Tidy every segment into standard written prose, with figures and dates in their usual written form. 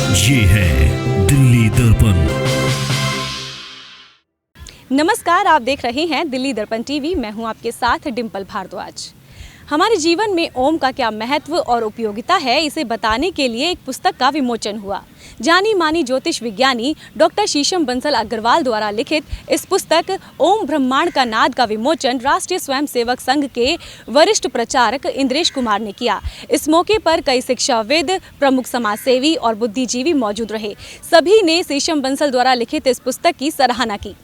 ये है दिल्ली दर्पण। नमस्कार, आप देख रहे हैं दिल्ली दर्पण टीवी। मैं हूं आपके साथ डिम्पल भारद्वाज। हमारे जीवन में ओम का क्या महत्व और उपयोगिता है, इसे बताने के लिए एक पुस्तक का विमोचन हुआ। जानी मानी ज्योतिष विज्ञानी डॉक्टर शीशम बंसल अग्रवाल द्वारा लिखित इस पुस्तक ओम ब्रह्मांड का नाद का विमोचन राष्ट्रीय स्वयंसेवक संघ के वरिष्ठ प्रचारक इंद्रेश कुमार ने किया। इस मौके पर कई शिक्षाविद, प्रमुख समाजसेवी और बुद्धिजीवी मौजूद रहे। सभी ने शीशम बंसल द्वारा लिखित इस पुस्तक की सराहना की।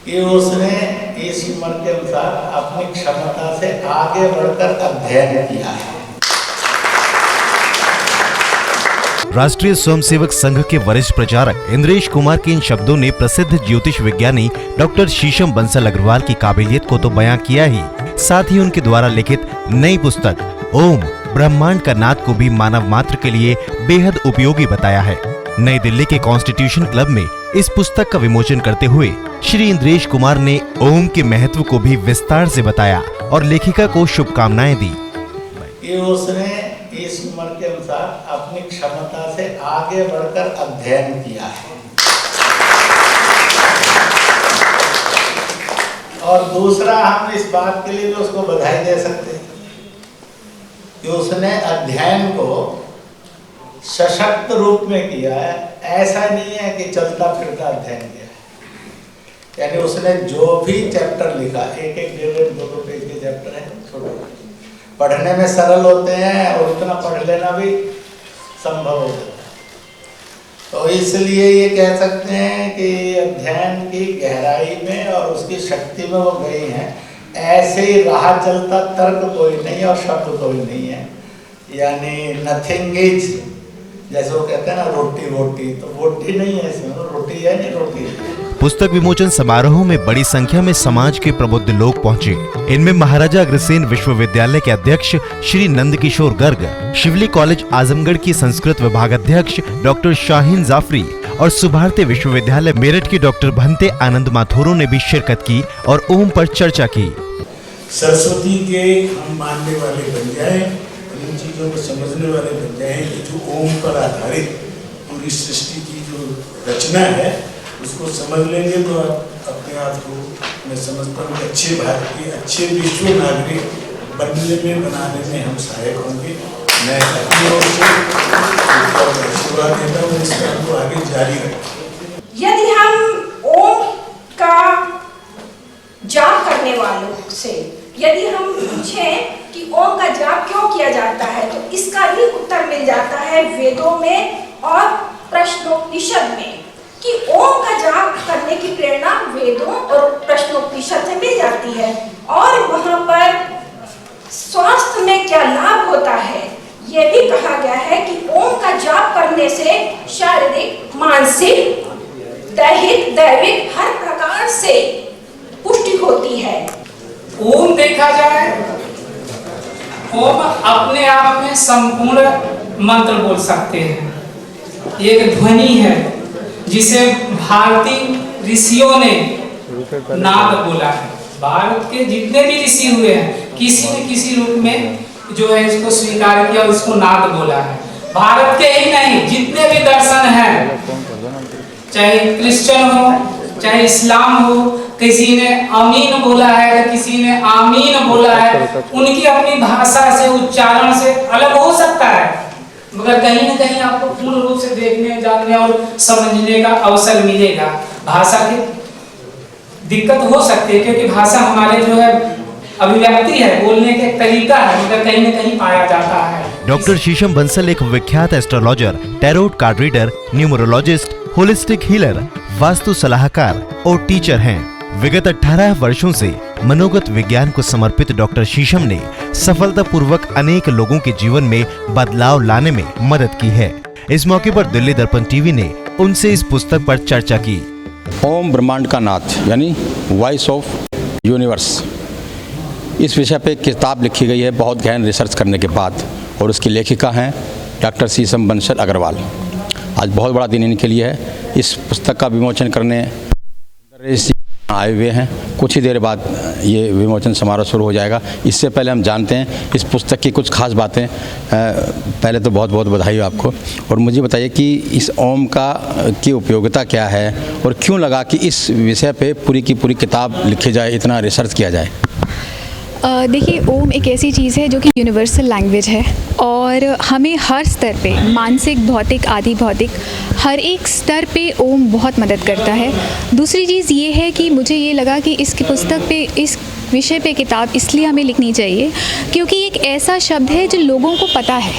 कि उसने इस उम्र के अनुसार अपनी क्षमता से आगे बढ़कर अध्ययन किया है। राष्ट्रीय स्वयंसेवक संघ के वरिष्ठ प्रचारक इंद्रेश कुमार के इन शब्दों ने प्रसिद्ध ज्योतिष विज्ञानी डॉक्टर शीशम बंसल अग्रवाल की काबिलियत को तो बयां किया ही, साथ ही उनके द्वारा लिखित नई पुस्तक ओम ब्रह्मांड का नाद को भी मानव मात्र के लिए बेहद उपयोगी बताया है। नई दिल्ली के कॉन्स्टिट्यूशन क्लब में इस पुस्तक का विमोचन करते हुए श्री इंद्रेश कुमार ने ओम के महत्व को भी विस्तार से बताया और लेखिका को शुभकामनाएं दी। कि उसने इस उम्र के अनुसार अपनी क्षमता से आगे बढ़कर अध्ययन किया है। और दूसरा, हम इस बात के लिए भी उसको बधाई दे सकते हैं कि उसने अध्ययन को सशक्त रूप में किया है। ऐसा नहीं है कि चलता फिरता अध्ययन किया है, यानी उसने जो भी चैप्टर लिखा, एक एक डेढ़ दो पेज के चैप्टर हैं, छोटे पढ़ने में सरल होते हैं और उतना पढ़ लेना भी संभव हो जाता है। तो इसलिए ये कह सकते हैं कि अध्ययन की गहराई में और उसकी शक्ति में वो गई हैं। ऐसे ही राह चलता तर्क कोई नहीं और शब्द कोई नहीं है, यानी नथिंग इज, जैसे वो कहते हैं ना रोटी वोटी, तो वोटी नहीं है इसमें, रोटी है नहीं रोटी है। पुस्तक विमोचन समारोह में बड़ी संख्या में समाज के प्रबुद्ध लोग पहुंचे। इनमें महाराजा अग्रसेन विश्वविद्यालय के अध्यक्ष श्री नंदकिशोर गर्ग, शिवली कॉलेज आजमगढ़ की संस्कृत विभाग अध्यक्ष डॉक्टर शाहीन जाफरी और सुभारती विश्वविद्यालय मेरठ के डॉक्टर भंते आनंद माथुर ने भी शिरकत की और ओम पर चर्चा की। सरस्वती के हम मानने वाले बन जाए, इन चीजों को समझने वाले बन जाए कि जो ओम पर आधारित पूरी सृष्टि की जो रचना है उसको समझ लेंगे तो आप अपने आप को, मैं समझता हूँ, अच्छे भारतीय, अच्छे विश्व नागरिक बनाने में हम सहायक होंगे। मैं अपनी ओर से आशीर्वाद देता हूँ, इस काम को आगे जारी रखें। यदि हम ओम का जाप करने वालों से यदि हम पूछें कि ओम का जाप क्यों किया जाता है, तो इसका भी उत्तर मिल जाता है वेदों में और प्रश्नोपनिषद में, कि ओम का जाप करने की प्रेरणा वेदों और प्रश्नोपनिषद से मिल जाती है। और वहाँ पर स्वास्थ्य में क्या लाभ होता है, यह भी कहा गया है कि ओम का जाप करने से शारीरिक, मानसिक, दैहिक, दैविक हर प्रकार से पुष्टि होती है। ओम देखा जाए, ओम अपने आप में संपूर्ण मंत्र बोल सकते हैं। ये एक ध्वनि है जिसे भारतीय ऋषियों ने नाद बोला है। भारत के जितने भी ऋषि हुए हैं, किसी न किसी रूप में जो है इसको स्वीकार किया और इसको नाद बोला है। भारत के ही नहीं, जितने भी दर्शन हैं, चाहे क्रिश्चियन हो चाहे इस्लाम हो, किसी ने अमीन बोला है तो किसी ने आमीन बोला है। उनकी अपनी भाषा से, उच्चारण से अलग हो सकता है, मगर कहीं न कहीं आपको पूर्ण रूप से देखने, जानने और समझने का अवसर मिलेगा। भाषा की दिक्कत हो सकती है क्योंकि भाषा हमारे जो है अभिव्यक्ति है, बोलने के तरीका है, मगर कहीं न कहीं पाया जाता है। डॉक्टर शीशम बंसल एक विख्यात astrologer, tarot card reader, numerologist, holistic healer, vastu सलाहकार और टीचर हैं। विगत 18 वर्षों से मनोगत विज्ञान को समर्पित डॉक्टर शीशम ने सफलतापूर्वक अनेक लोगों के जीवन में बदलाव लाने में मदद की है। इस मौके पर दिल्ली दर्पण टीवी ने उनसे इस पुस्तक पर चर्चा की। ओम ब्रह्मांड का नाथ यानी वॉइस ऑफ यूनिवर्स, इस विषय पे किताब लिखी गई है बहुत गहन रिसर्च करने के बाद, और उसकी लेखिका हैं डॉक्टर शीशम बंसल अग्रवाल। आज बहुत बड़ा दिन इनके लिए है। इस पुस्तक का विमोचन करने आए हुए हैं। कुछ ही देर बाद ये विमोचन समारोह शुरू हो जाएगा। इससे पहले हम जानते हैं इस पुस्तक की कुछ खास बातें। पहले तो बहुत बहुत बधाई हो आपको, और मुझे बताइए कि इस ओम की उपयोगिता क्या है और क्यों लगा कि इस विषय पे पूरी की पूरी किताब लिखी जाए, इतना रिसर्च किया जाए। देखिए, ओम एक ऐसी चीज़ है जो कि यूनिवर्सल लैंग्वेज है और हमें हर स्तर पे, मानसिक, भौतिक, आदि भौतिक, हर एक स्तर पे ओम बहुत मदद करता है। दूसरी चीज़ ये है कि मुझे ये लगा कि इसकी पुस्तक पे, इस विषय पे किताब इसलिए हमें लिखनी चाहिए क्योंकि एक ऐसा शब्द है जो लोगों को पता है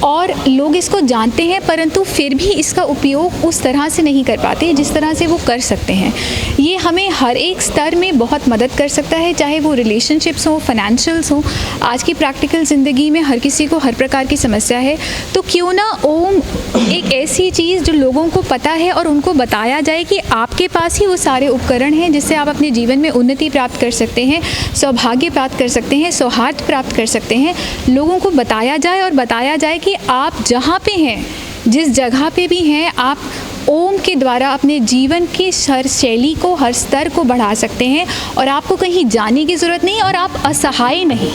और लोग इसको जानते हैं, परंतु फिर भी इसका उपयोग उस तरह से नहीं कर पाते जिस तरह से वो कर सकते हैं। ये हमें हर एक स्तर में बहुत मदद कर सकता है, चाहे वो रिलेशनशिप्स हो, फाइनेंशियल्स हो। आज की प्रैक्टिकल ज़िंदगी में हर किसी को हर प्रकार की समस्या है, तो क्यों ना ओम एक ऐसी चीज़ जो लोगों को पता है और उनको बताया जाए कि आपके पास ही वो सारे उपकरण हैं जिससे आप अपने जीवन में उन्नति प्राप्त कर सकते हैं, सौभाग्य प्राप्त कर सकते हैं, सौहार्द प्राप्त कर सकते हैं। लोगों को बताया जाए और बताया जाए कि आप जहाँ पे हैं, जिस जगह पे भी हैं, आप ओम के द्वारा अपने जीवन की हर शैली को, हर स्तर को बढ़ा सकते हैं और आपको कहीं जाने की जरूरत नहीं और आप असहाय नहीं।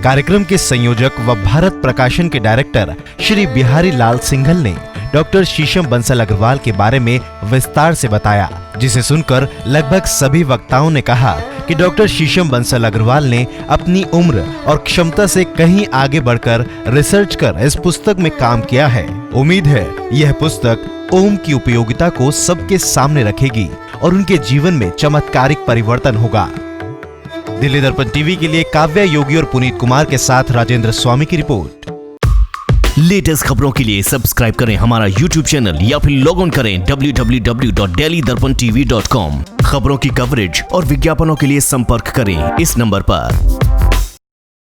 कार्यक्रम के संयोजक व भारत प्रकाशन के डायरेक्टर श्री बिहारी लाल सिंघल ने डॉक्टर शीशम बंसल अग्रवाल के बारे में विस्तार से बताया, जिसे सुनकर लगभग सभी वक्ताओं ने कहा कि डॉक्टर शीशम बंसल अग्रवाल ने अपनी उम्र और क्षमता से कहीं आगे बढ़कर रिसर्च कर इस पुस्तक में काम किया है। उम्मीद है यह पुस्तक ओम की उपयोगिता को सबके सामने रखेगी और उनके जीवन में चमत्कारिक परिवर्तन होगा। दिल्ली दर्पण टीवी के लिए काव्या योगी और पुनीत कुमार के साथ राजेंद्र स्वामी की रिपोर्ट। लेटेस्ट खबरों के लिए सब्सक्राइब करें हमारा YouTube चैनल या फिर लॉग ऑन करें www.delhidarpantv.com। खबरों की कवरेज और विज्ञापनों के लिए संपर्क करें इस नंबर पर।